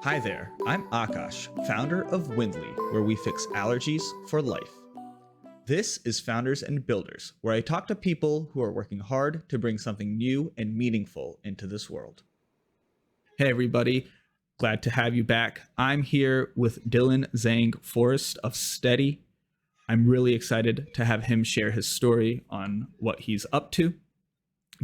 Hi there, I'm Aakash, founder of Windley, where we fix allergies for life. This is Founders and Builders, where I talk to people who are working hard to bring something new and meaningful into this world. Hey everybody, glad to have you back. I'm here with Dillon Zhang Forrest of Steady. I'm really excited to have him share his story on what he's up to.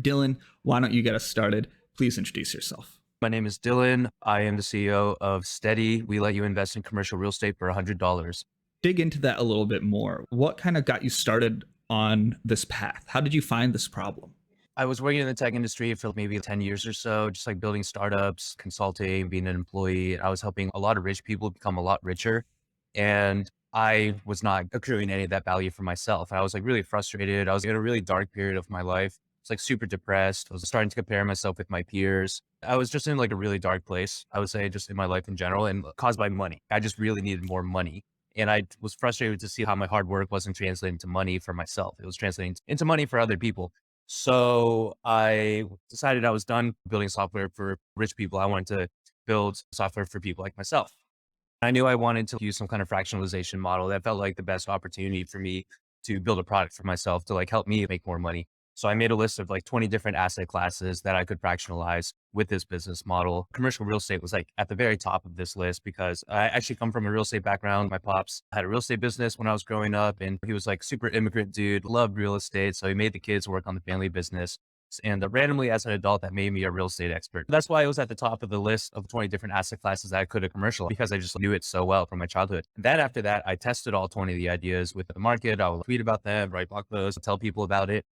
Dillon, why don't you get us started? Please introduce yourself. My name is Dillon. I am the CEO of Steady. We let you invest in commercial real estate for $100. Dig into that a little bit more. What kind of got you started on this path? How did you find this problem? I was working in the tech industry for maybe 10 years or so, just like building startups, consulting, being an employee. I was helping a lot of rich people become a lot richer. And I was not accruing any of that value for myself. I was like really frustrated. I was in a really dark period of my life. It's like super depressed. I was starting to compare myself with my peers. I was just in like a really dark place, I would say, just in my life in general, and caused by money. I just really needed more money. And I was frustrated to see how my hard work wasn't translating to money for myself. It was translating into money for other people. So I decided I was done building software for rich people. I wanted to build software for people like myself. I knew I wanted to use some kind of fractionalization model that felt like the best opportunity for me to build a product for myself to like help me make more money. So I made a list of like 20 different asset classes that I could fractionalize with this business model. Commercial real estate was like at the very top of this list because I actually come from a real estate background. My pops had a real estate business when I was growing up, and he was like super immigrant dude, loved real estate. So he made the kids work on the family business. And randomly as an adult, that made me a real estate expert. That's why it was at the top of the list of 20 different asset classes that I could have commercial because I just knew it so well from my childhood. And then after that, I tested all 20 of the ideas with the market. I will tweet about them, write blog posts, tell people about it.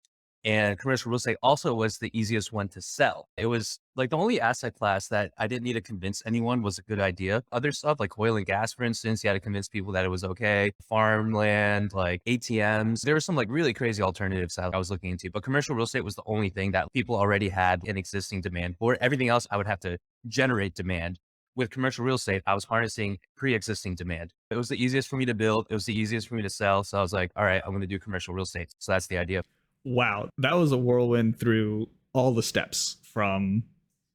And commercial real estate also was the easiest one to sell. It was like the only asset class that I didn't need to convince anyone was a good idea. Other stuff like oil and gas, for instance, you had to convince people that it was okay. Farmland, like ATMs. There were some like really crazy alternatives that I was looking into, but commercial real estate was the only thing that people already had an existing demand for. Everything else, I would have to generate demand. With commercial real estate, I was harnessing pre-existing demand. It was the easiest for me to build. It was the easiest for me to sell. So I was like, all right, I'm going to do commercial real estate. So that's the idea. Wow, that was a whirlwind through all the steps from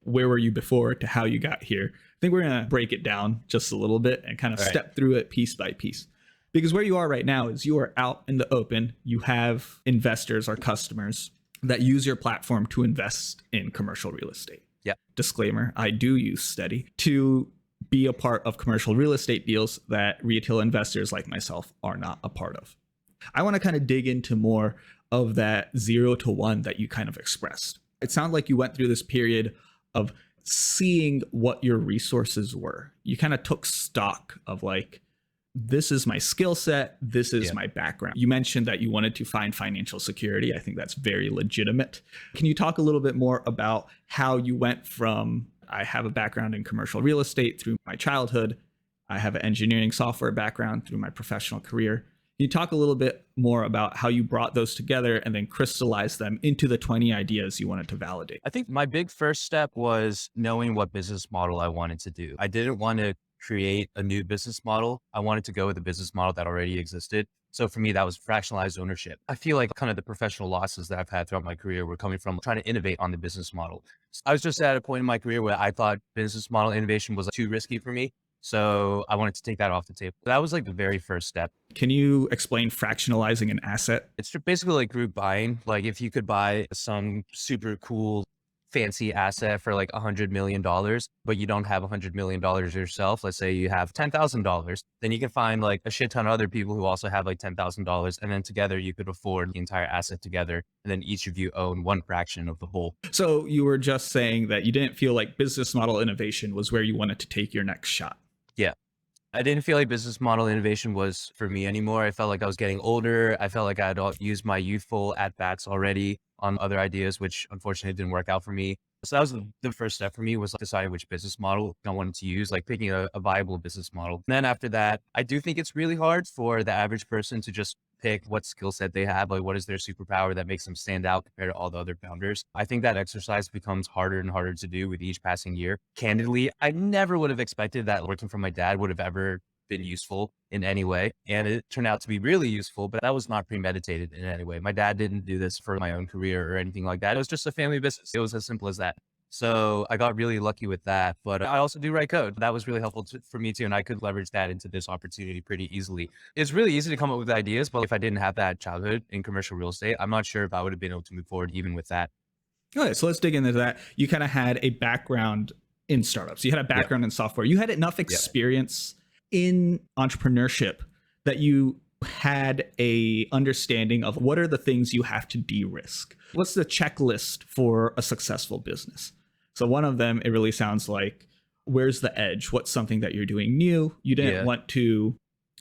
where were you before to how you got here. I think we're going to break it down just a little bit and kind of step through it piece by piece. Because where you are right now is you are out in the open. You have investors or customers that use your platform to invest in commercial real estate. Yeah. Disclaimer, I do use Steady to be a part of commercial real estate deals that retail investors like myself are not a part of. I want to kind of dig into more of that 0 to 1 that you kind of expressed. It sounded like you went through this period of seeing what your resources were. You kind of took stock of like, this is my skill set. This is my background. You mentioned that you wanted to find financial security. I think that's very legitimate. Can you talk a little bit more about how you went from, I have a background in commercial real estate through my childhood. I have an engineering software background through my professional career. Can you talk a little bit more about how you brought those together and then crystallized them into the 20 ideas you wanted to validate? I think my big first step was knowing what business model I wanted to do. I didn't want to create a new business model. I wanted to go with a business model that already existed. So for me, that was fractionalized ownership. I feel like kind of the professional losses that I've had throughout my career were coming from trying to innovate on the business model. I was just at a point in my career where I thought business model innovation was too risky for me. So I wanted to take that off the table. That was like the very first step. Can you explain fractionalizing an asset? It's basically like group buying. Like if you could buy some super cool, fancy asset for like $100 million, but you don't have $100 million yourself. Let's say you have $10,000, then you can find like a shit ton of other people who also have like $10,000. And then together you could afford the entire asset together. And then each of you own one fraction of the whole. So you were just saying that you didn't feel like business model innovation was where you wanted to take your next shot. Yeah. I didn't feel like business model innovation was for me anymore. I felt like I was getting older. I felt like I had used my youthful at-bats already on other ideas, which unfortunately didn't work out for me. So that was the first step for me, was deciding which business model I wanted to use, like picking a viable business model. And then after that, I do think it's really hard for the average person to just pick what skill set they have, like what is their superpower that makes them stand out compared to all the other founders. I think that exercise becomes harder and harder to do with each passing year. Candidly, I never would have expected that working for my dad would have ever been useful in any way. And it turned out to be really useful, but that was not premeditated in any way. My dad didn't do this for my own career or anything like that. It was just a family business. It was as simple as that. So I got really lucky with that. But I also do write code. That was really helpful for me too. And I could leverage that into this opportunity pretty easily. It's really easy to come up with ideas, but if I didn't have that childhood in commercial real estate, I'm not sure if I would have been able to move forward even with that. Okay, so let's dig into that. You kind of had a background in startups. You had a Yep. background in software. You had enough Yep. experience in entrepreneurship that you had a understanding of what are the things you have to de-risk. What's the checklist for a successful business? So one of them, it really sounds like, where's the edge? What's something that you're doing new? You didn't Yeah. want to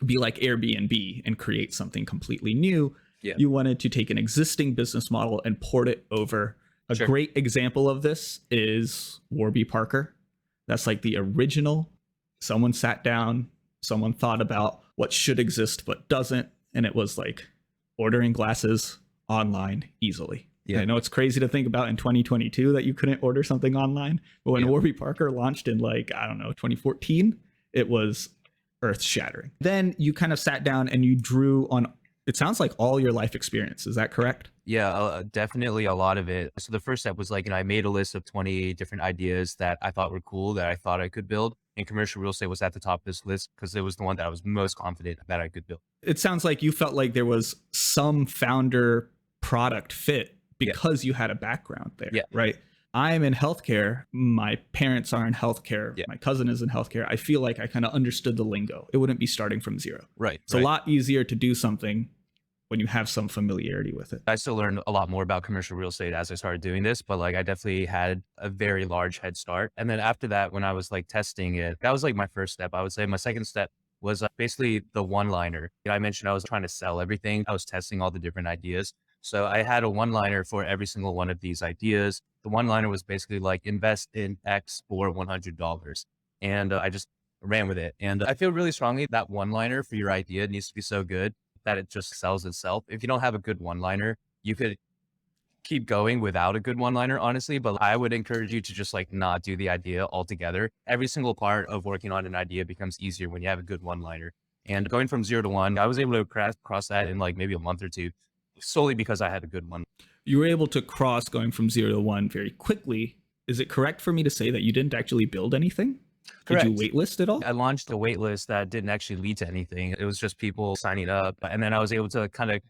be like Airbnb and create something completely new. Yeah. You wanted to take an existing business model and port it over. A Sure. great example of this is Warby Parker. That's like the original. Someone sat down, someone thought about what should exist but doesn't, and it was like ordering glasses online easily. Yeah. I know it's crazy to think about in 2022 that you couldn't order something online, but when Yeah. Warby Parker launched in like, I don't know, 2014, it was earth shattering. Then you kind of sat down and you drew on, it sounds like all your life experience. Is that correct? Yeah, definitely a lot of it. So the first step was like, I made a list of 20 different ideas that I thought were cool that I thought I could build. And commercial real estate was at the top of this list because it was the one that I was most confident that I could build. It sounds like you felt like there was some founder product fit because you had a background there, Yeah. right? I'm in healthcare. My parents are in healthcare. Yeah. My cousin is in healthcare. I feel like I kind of understood the lingo. It wouldn't be starting from zero. Right. It's a lot easier to do something when you have some familiarity with it. I still learned a lot more about commercial real estate as I started doing this, but like I definitely had a very large head start. And then after that, when I was like testing it, that was like my first step. I would say my second step was basically the one-liner. I mentioned I was trying to sell everything. I was testing all the different ideas. So I had a one-liner for every single one of these ideas. The one-liner was basically like invest in X for $100. And I just ran with it. And I feel really strongly that one-liner for your idea needs to be so good that it just sells itself. If you don't have a good one-liner, you could keep going without a good one-liner, honestly, but I would encourage you to just like not do the idea altogether. Every single part of working on an idea becomes easier when you have a good one-liner. And going from 0 to 1, I was able to cross that in like maybe a month or two, solely because I had a good one. You were able to cross going from 0 to 1 very quickly. Is it correct for me to say that you didn't actually build anything? Correct. Did you waitlist at all? I launched a wait list that didn't actually lead to anything. It was just people signing up. And then I was able to kind of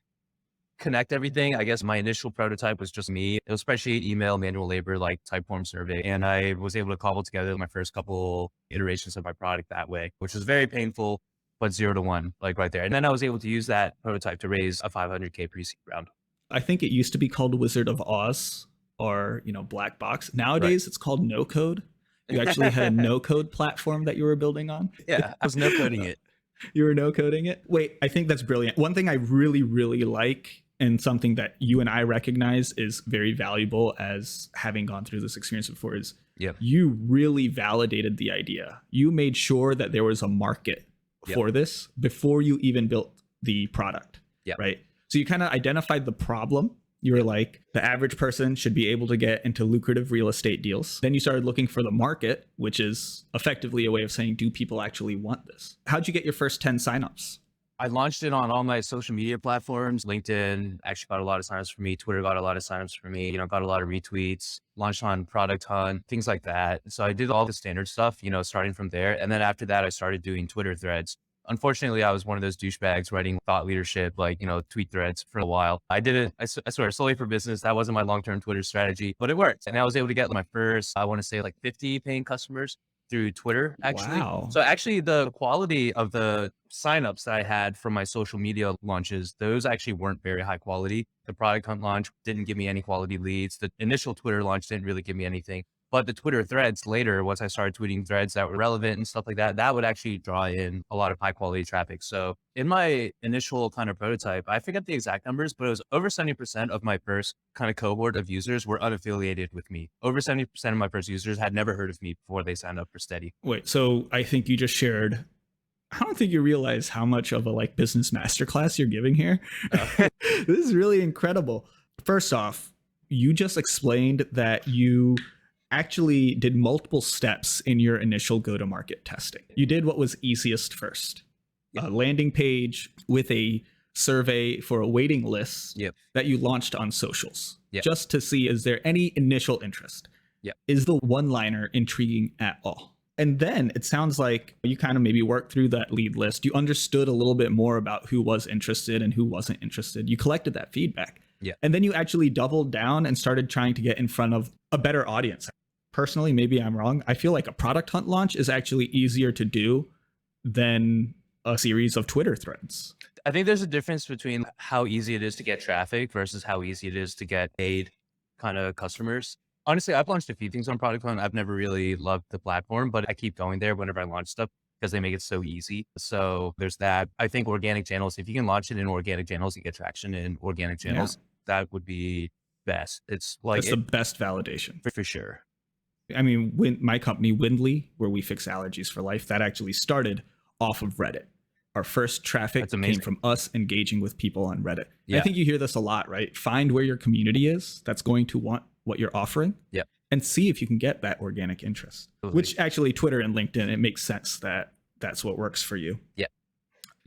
connect everything. I guess my initial prototype was just me. It was spreadsheet, email, manual labor, like type form survey. And I was able to cobble together my first couple iterations of my product that way, which was very painful, but 0 to 1, like right there. And then I was able to use that prototype to raise a 500K pre-seed round. I think it used to be called Wizard of Oz or, Black Box. Nowadays, It's called No Code. You actually had a no code platform that you were building on. Yeah, I was no coding it. You were no coding it. Wait, I think that's brilliant. One thing I really, really like, and something that you and I recognize is very valuable as having gone through this experience before, is you really validated the idea. You made sure that there was a market for this before you even built the product. Right. So you kind of identified the problem. You were like, the average person should be able to get into lucrative real estate deals. Then you started looking for the market, which is effectively a way of saying, do people actually want this? How'd you get your first 10 signups? I launched it on all my social media platforms. LinkedIn actually got a lot of signups for me. Twitter got a lot of signups for me. Got a lot of retweets, launched on Product Hunt, things like that. So I did all the standard stuff, starting from there. And then after that, I started doing Twitter threads. Unfortunately, I was one of those douchebags writing thought leadership, tweet threads for a while. I did it, I swear, solely for business. That wasn't my long-term Twitter strategy, but it worked. And I was able to get my first, I want to say 50 paying customers through Twitter, actually. Wow. So actually the quality of the signups that I had from my social media launches, those actually weren't very high quality. The Product Hunt launch didn't give me any quality leads. The initial Twitter launch didn't really give me anything. But the Twitter threads later, once I started tweeting threads that were relevant and stuff like that, that would actually draw in a lot of high quality traffic. So in my initial kind of prototype, I forget the exact numbers, but it was over 70% of my first kind of cohort of users were unaffiliated with me. Over 70% of my first users had never heard of me before they signed up for Steady. Wait, so I think you just shared, I don't think you realize how much of a business masterclass you're giving here. This is really incredible. First off, you just explained that you actually did multiple steps in your initial go-to-market testing. You did what was easiest first. A landing page with a survey for a waiting list that you launched on socials, just to see, is there any initial interest? Yeah. Is the one-liner intriguing at all? And then it sounds like you kind of maybe worked through that lead list. You understood a little bit more about who was interested and who wasn't interested. You collected that feedback. Yeah. And then you actually doubled down and started trying to get in front of a better audience. Personally, maybe I'm wrong. I feel like a product hunt launch is actually easier to do than a series of Twitter threads. I think there's a difference between how easy it is to get traffic versus how easy it is to get paid kind of customers. Honestly, I've launched a few things on Product Hunt. I've never really loved the platform, but I keep going there whenever I launch stuff because they make it so easy. So there's that. I think organic channels, if you can launch it in organic channels and get traction in organic channels, that would be best. It's like That's the best validation. for sure. I mean, when my company, Windley, where we fix allergies for life, that actually started off of Reddit. Our first traffic That's amazing. came from us engaging with people on Reddit. Yeah. I think you hear this a lot, right? Find where your community is that's going to want what you're offering. Yeah. And see if you can get that organic interest, Totally. which actually Twitter and LinkedIn, it makes sense that that's what works for you. Yeah.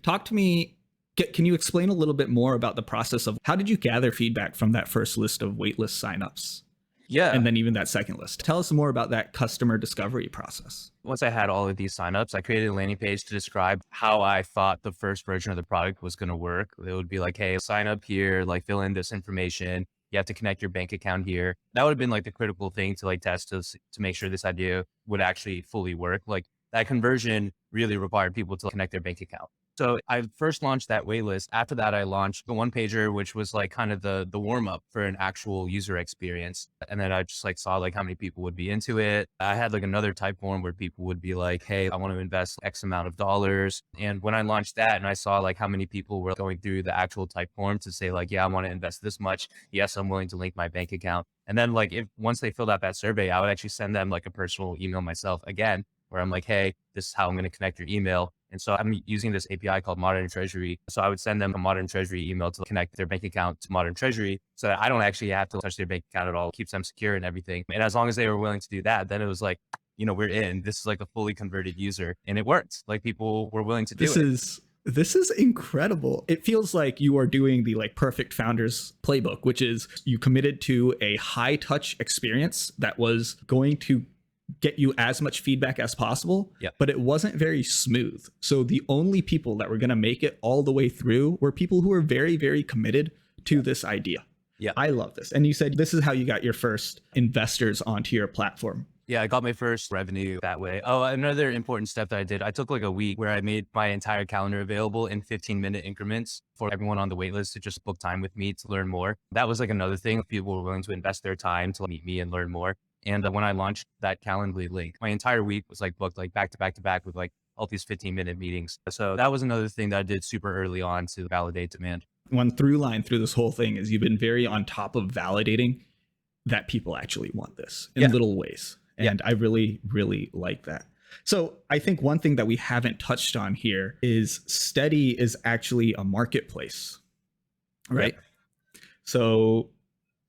Talk to me. Can you explain a little bit more about the process of how did you gather feedback from that first list of waitlist signups? Yeah. And then even that second list. Tell us more about that customer discovery process. Once I had all of these signups, I created a landing page to describe how I thought the first version of the product was going to work. It would be like, hey, sign up here, like fill in this information. You have to connect your bank account here. That would have been like the critical thing to like test to make sure this idea would actually fully work. Like that conversion really required people to connect their bank account. So I first launched that waitlist. After that, I launched the one pager, which was like kind of the warm up for an actual user experience. And then I just like saw like how many people would be into it. I had like another type form where people would be like, hey, I want to invest X amount of dollars. And when I launched that and I saw like how many people were going through the actual type form to say like, yeah, I want to invest this much. Yes, I'm willing to link my bank account. And then like if once they filled out that survey, I would actually send them like a personal email myself again, where I'm like, hey, this is how I'm going to connect your email. And so I'm using this API called Modern Treasury. So I would send them a Modern Treasury email to connect their bank account to Modern Treasury so that I don't actually have to touch their bank account at all, keeps them secure and everything. And as long as they were willing to do that, then it was like, we're in. This is like a fully converted user. And it worked. Like people were willing to do it. This is incredible. It feels like you are doing the like perfect founders playbook, which is you committed to a high touch experience that was going to get you as much feedback as possible, but it wasn't very smooth. So the only people that were going to make it all the way through were people who were very, very committed to this idea. Yeah. I love this. And you said this is how you got your first investors onto your platform. Yeah, I got my first revenue that way. Oh, another important step that I did, I took like a week where I made my entire calendar available in 15-minute increments for everyone on the waitlist to just book time with me to learn more. That was like another thing. People were willing to invest their time to meet me and learn more. And when I launched that Calendly link, my entire week was like booked like back to back to back with like all these 15-minute meetings. So that was another thing that I did super early on to validate demand. One through line through this whole thing is you've been very on top of validating that people actually want this in little ways. And I really, really like that. So I think one thing that we haven't touched on here is Steady is actually a marketplace, right? So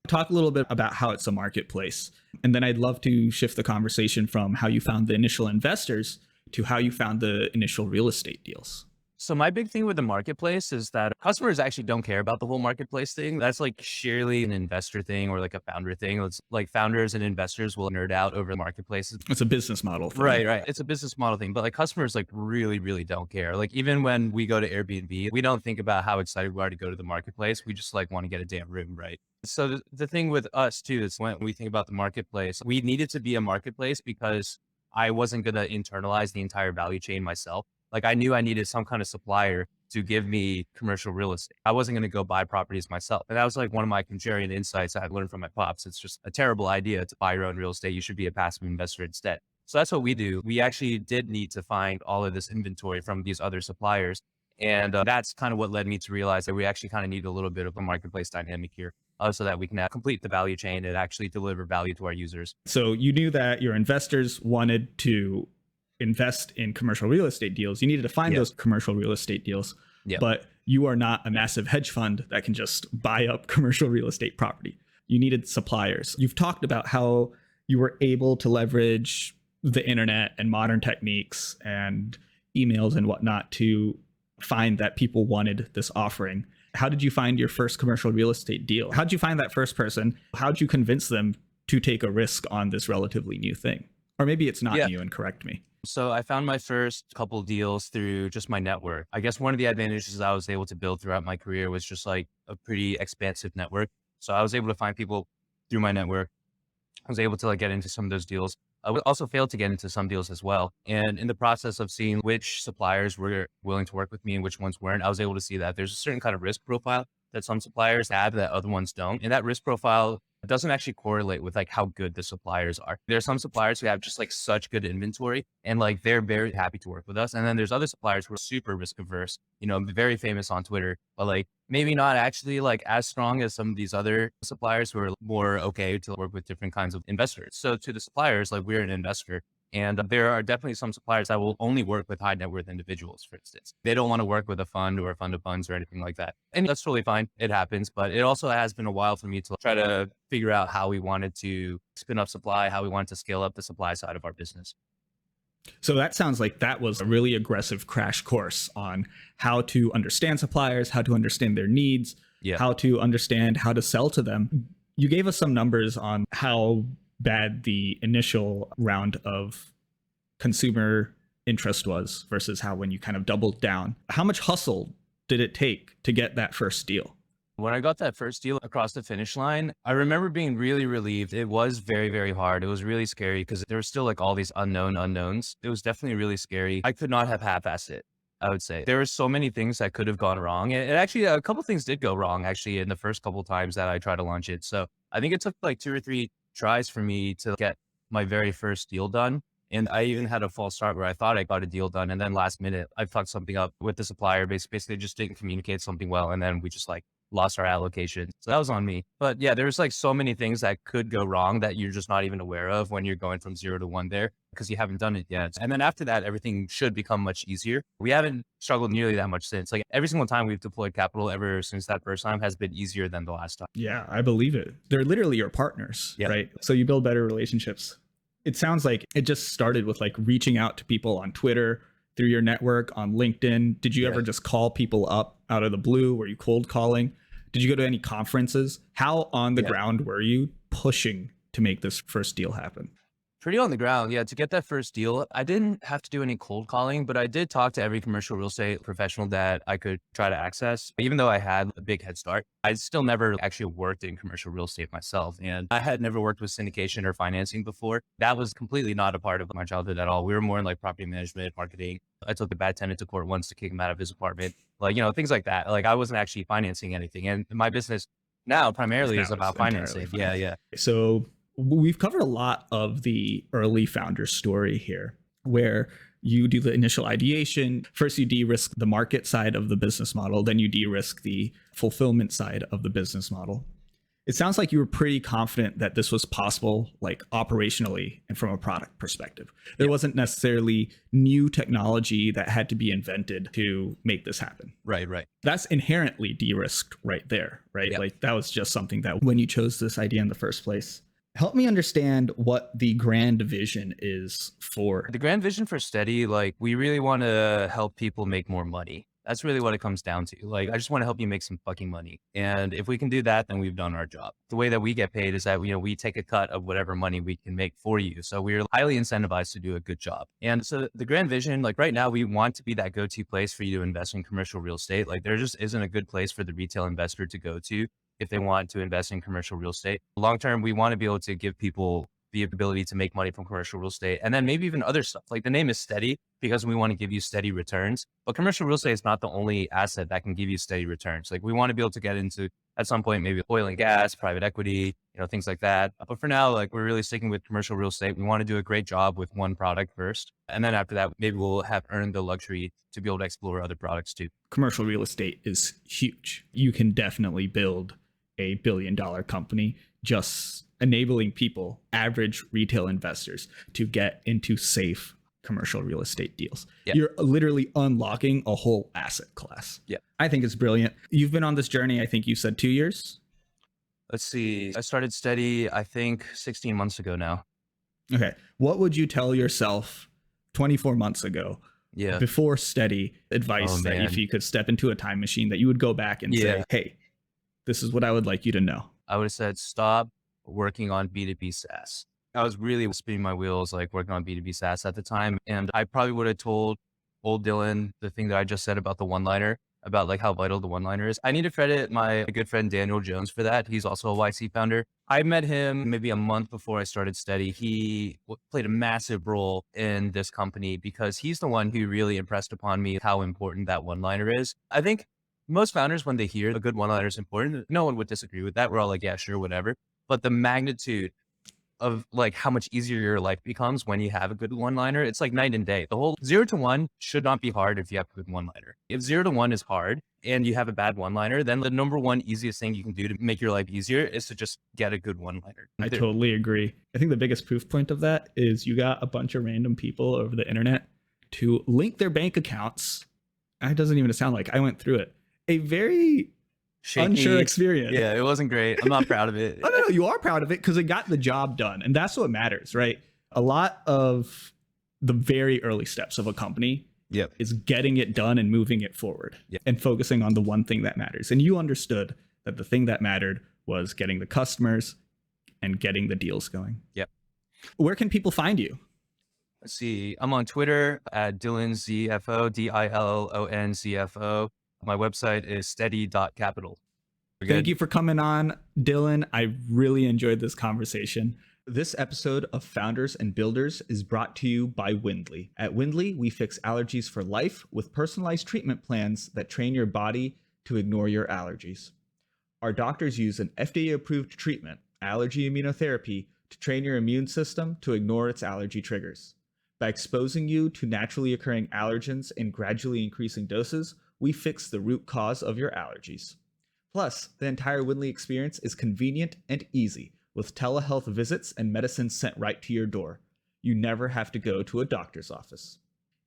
talk a little bit about how it's a marketplace. And then I'd love to shift the conversation from how you found the initial investors to how you found the initial real estate deals. So my big thing with the marketplace is that customers actually don't care about the whole marketplace thing. That's like sheerly an investor thing or like a founder thing. It's like founders and investors will nerd out over the marketplaces. It's a business model thing. Right. It's a business model thing, but like customers like really, really don't care. Like even when we go to Airbnb, we don't think about how excited we are to go to the marketplace. We just like want to get a damn room, right? So the thing with us too is when we think about the marketplace, we needed to be a marketplace because I wasn't going to internalize the entire value chain myself. Like I knew I needed some kind of supplier to give me commercial real estate. I wasn't going to go buy properties myself. And that was like one of my contrarian insights I had learned from my pops. It's just a terrible idea to buy your own real estate. You should be a passive investor instead. So that's what we do. We actually did need to find all of this inventory from these other suppliers. And that's kind of what led me to realize that we actually kind of need a little bit of a marketplace dynamic here so that we can complete the value chain and actually deliver value to our users. So you knew that your investors wanted to invest in commercial real estate deals. You needed to find those commercial real estate deals, but you are not a massive hedge fund that can just buy up commercial real estate property. You needed suppliers. You've talked about how you were able to leverage the internet and modern techniques and emails and whatnot to find that people wanted this offering. How did you find your first commercial real estate deal? How did you find that first person? How did you convince them to take a risk on this relatively new thing? Or maybe it's not Yeah. new, and correct me. So I found my first couple deals through just my network. I guess one of the advantages I was able to build throughout my career was just like a pretty expansive network. So I was able to find people through my network. I was able to like get into some of those deals. I would also failed to get into some deals as well. And in the process of seeing which suppliers were willing to work with me and which ones weren't, I was able to see that there's a certain kind of risk profile that some suppliers have that other ones don't. And that risk profile doesn't actually correlate with like how good the suppliers are. There are some suppliers who have just like such good inventory and like they're very happy to work with us. And then there's other suppliers who are super risk averse, you know, very famous on Twitter, but like maybe not actually like as strong as some of these other suppliers who are more okay to work with different kinds of investors. So to the suppliers, like we're an investor. And there are definitely some suppliers that will only work with high net worth individuals, for instance. They don't want to work with a fund or a fund of funds or anything like that. And that's totally fine. It happens. But it also has been a while for me to try to figure out how we wanted to spin up supply, how we wanted to scale up the supply side of our business. So that sounds like that was a really aggressive crash course on how to understand suppliers, how to understand their needs, Yeah. how to understand how to sell to them. You gave us some numbers on how bad the initial round of consumer interest was versus how when you kind of doubled down. How much hustle did it take to get that first deal? When I got that first deal across the finish line, I remember being really relieved. It was very, very hard. It was really scary because there were still like all these unknown unknowns. It was definitely really scary. I could not have half-assed it, I would say. There were so many things that could have gone wrong. And actually, a couple things did go wrong actually in the first couple times that I tried to launch it. So I think it took like 2 or 3 tries for me to get my very first deal done. And I even had a false start where I thought I got a deal done. And then last minute, I fucked something up with the supplier. Basically just didn't communicate something well. And then we just like lost our allocation. So that was on me. But yeah, there's like so many things that could go wrong that you're just not even aware of when you're going from 0 to 1 there because you haven't done it yet. And then after that, everything should become much easier. We haven't struggled nearly that much since. Like every single time we've deployed capital ever since that first time has been easier than the last time. Yeah, I believe it. They're literally your partners, Yeah. right? So you build better relationships. It sounds like it just started with like reaching out to people on Twitter, through your network, on LinkedIn. Did you ever just call people up out of the blue? Were you cold calling? Did you go to any conferences? How on the ground were you pushing to make this first deal happen? Pretty on the ground. Yeah. To get that first deal, I didn't have to do any cold calling, but I did talk to every commercial real estate professional that I could try to access. Even though I had a big head start, I still never actually worked in commercial real estate myself. And I had never worked with syndication or financing before. That was completely not a part of my childhood at all. We were more in like property management, marketing. I took a bad tenant to court once to kick him out of his apartment. Like, you know, things like that. Like I wasn't actually financing anything. And my business now primarily is about financing. Yeah. So we've covered a lot of the early founder story here, where you do the initial ideation. First, you de-risk the market side of the business model. Then you de-risk the fulfillment side of the business model. It sounds like you were pretty confident that this was possible, like operationally and from a product perspective. There wasn't necessarily new technology that had to be invented to make this happen. Right. That's inherently de-risked right there, right? Yep. Like that was just something that when you chose this idea in the first place. Help me understand what the grand vision is for. The grand vision for Steady, like we really want to help people make more money. That's really what it comes down to. Like, I just want to help you make some fucking money. And if we can do that, then we've done our job. The way that we get paid is that, you know, we take a cut of whatever money we can make for you. So we're highly incentivized to do a good job. And so the grand vision, like right now, we want to be that go-to place for you to invest in commercial real estate. Like there just isn't a good place for the retail investor to go to if they want to invest in commercial real estate. Long term, we want to be able to give people the ability to make money from commercial real estate and then maybe even other stuff. Like the name is Steady because we want to give you steady returns, but commercial real estate is not the only asset that can give you steady returns. Like we want to be able to get into at some point, maybe oil and gas, private equity, you know, things like that. But for now, like we're really sticking with commercial real estate. We want to do a great job with one product first. And then after that, maybe we'll have earned the luxury to be able to explore other products too. Commercial real estate is huge. You can definitely build a billion-dollar company just enabling people, average retail investors, to get into safe commercial real estate deals. Yeah. You're literally unlocking a whole asset class. Yeah. I think it's brilliant. You've been on this journey, I think you said 2 years. Let's see. I started Steady, I think 16 months ago now. Okay. What would you tell yourself 24 months ago before Steady advice that if you could step into a time machine that you would go back and say, hey, this is what I would like you to know? I would have said, stop working on B2B SaaS. I was really spinning my wheels, like working on B2B SaaS at the time. And I probably would have told old Dylan the thing that I just said about the one-liner, about like how vital the one-liner is. I need to credit my good friend Daniel Jones for that. He's also a YC founder. I met him maybe a month before I started Steady. He played a massive role in this company because he's the one who really impressed upon me how important that one-liner is. I think most founders, when they hear a good one-liner is important, no one would disagree with that. We're all like, yeah, sure, whatever. But the magnitude of like how much easier your life becomes when you have a good one-liner, it's like night and day. The whole 0 to 1 should not be hard if you have a good one-liner. If 0 to 1 is hard and you have a bad one-liner, then the number one easiest thing you can do to make your life easier is to just get a good one-liner. I totally agree. I think the biggest proof point of that is you got a bunch of random people over the internet to link their bank accounts. It doesn't even sound like I went through it. A very shaky, unsure experience. Yeah, it wasn't great. I'm not proud of it. Oh, no, you are proud of it because it got the job done. And that's what matters, right? A lot of the very early steps of a company is getting it done and moving it forward and focusing on the one thing that matters. And you understood that the thing that mattered was getting the customers and getting the deals going. Yep. Where can people find you? Let's see. I'm on Twitter at Dillon ZFO, Dillon ZFO. My website is steady.capital. Thank you for coming on, Dillon. I really enjoyed this conversation. This episode of Founders and Builders is brought to you by Windley. At Windley, we fix allergies for life with personalized treatment plans that train your body to ignore your allergies. Our doctors use an FDA-approved treatment, allergy immunotherapy, to train your immune system to ignore its allergy triggers. By exposing you to naturally occurring allergens in gradually increasing doses, we fix the root cause of your allergies. Plus, the entire Windley experience is convenient and easy, with telehealth visits and medicine sent right to your door. You never have to go to a doctor's office.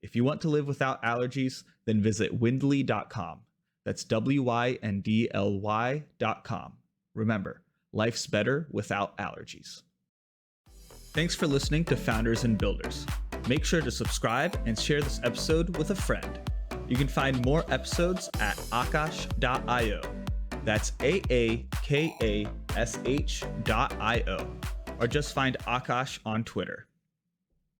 If you want to live without allergies, then visit windley.com. That's WYNDLY.com. Remember, life's better without allergies. Thanks for listening to Founders and Builders. Make sure to subscribe and share this episode with a friend. You can find more episodes at aakash.io. That's AAKASH.io. Or just find Aakash on Twitter.